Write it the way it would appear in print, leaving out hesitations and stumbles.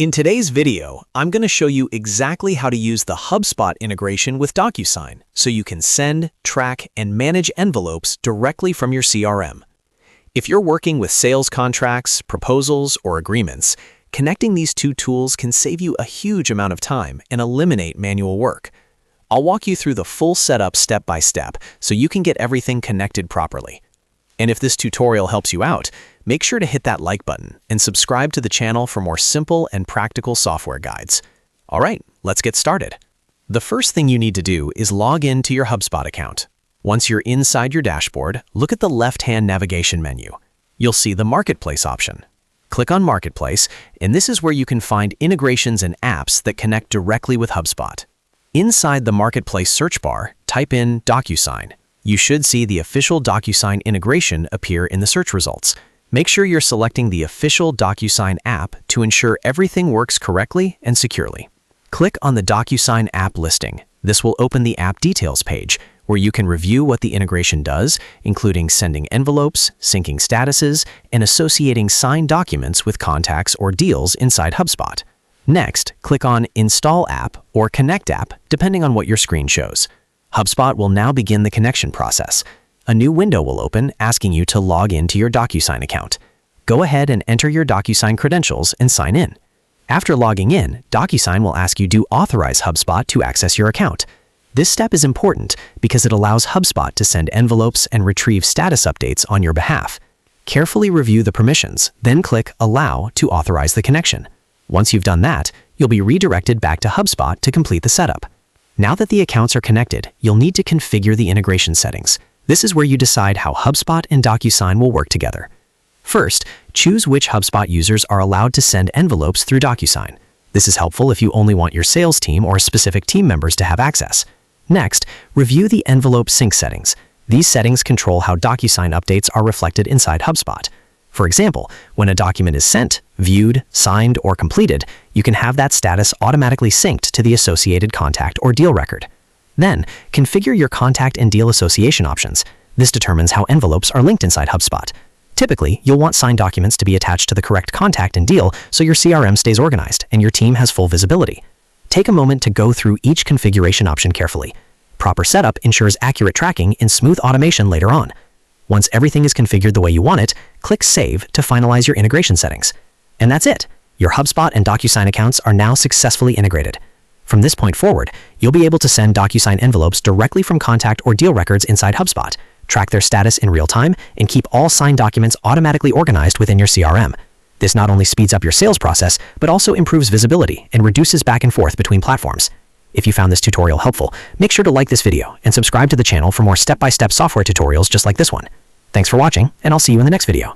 In today's video, I'm going to show you exactly how to use the HubSpot integration with DocuSign so you can send, track, and manage envelopes directly from your CRM. If you're working with sales contracts, proposals, or agreements, connecting these two tools can save you a huge amount of time and eliminate manual work. I'll walk you through the full setup step by step so you can get everything connected properly. And if this tutorial helps you out, make sure to hit that like button and subscribe to the channel for more simple and practical software guides. All right, let's get started. The first thing you need to do is log in to your HubSpot account. Once you're inside your dashboard, look at the left-hand navigation menu. You'll see the Marketplace option. Click on Marketplace, and this is where you can find integrations and apps that connect directly with HubSpot. Inside the Marketplace search bar, type in DocuSign. You should see the official DocuSign integration appear in the search results. Make sure you're selecting the official DocuSign app to ensure everything works correctly and securely. Click on the DocuSign app listing. This will open the app details page, where you can review what the integration does, including sending envelopes, syncing statuses, and associating signed documents with contacts or deals inside HubSpot. Next, click on Install App or Connect App, depending on what your screen shows. HubSpot will now begin the connection process. A new window will open asking you to log into your DocuSign account. Go ahead and enter your DocuSign credentials and sign in. After logging in, DocuSign will ask you to authorize HubSpot to access your account. This step is important because it allows HubSpot to send envelopes and retrieve status updates on your behalf. Carefully review the permissions, then click Allow to authorize the connection. Once you've done that, you'll be redirected back to HubSpot to complete the setup. Now that the accounts are connected, you'll need to configure the integration settings. This is where you decide how HubSpot and DocuSign will work together. First, choose which HubSpot users are allowed to send envelopes through DocuSign. This is helpful if you only want your sales team or specific team members to have access. Next, review the envelope sync settings. These settings control how DocuSign updates are reflected inside HubSpot. For example, when a document is sent, viewed, signed, or completed, you can have that status automatically synced to the associated contact or deal record. Then, configure your contact and deal association options. This determines how envelopes are linked inside HubSpot. Typically, you'll want signed documents to be attached to the correct contact and deal so your CRM stays organized and your team has full visibility. Take a moment to go through each configuration option carefully. Proper setup ensures accurate tracking and smooth automation later on. Once everything is configured the way you want it, click Save to finalize your integration settings. And that's it. Your HubSpot and DocuSign accounts are now successfully integrated. From this point forward, you'll be able to send DocuSign envelopes directly from contact or deal records inside HubSpot, track their status in real time, and keep all signed documents automatically organized within your CRM. This not only speeds up your sales process, but also improves visibility and reduces back and forth between platforms. If you found this tutorial helpful, make sure to like this video and subscribe to the channel for more step-by-step software tutorials just like this one. Thanks for watching, and I'll see you in the next video.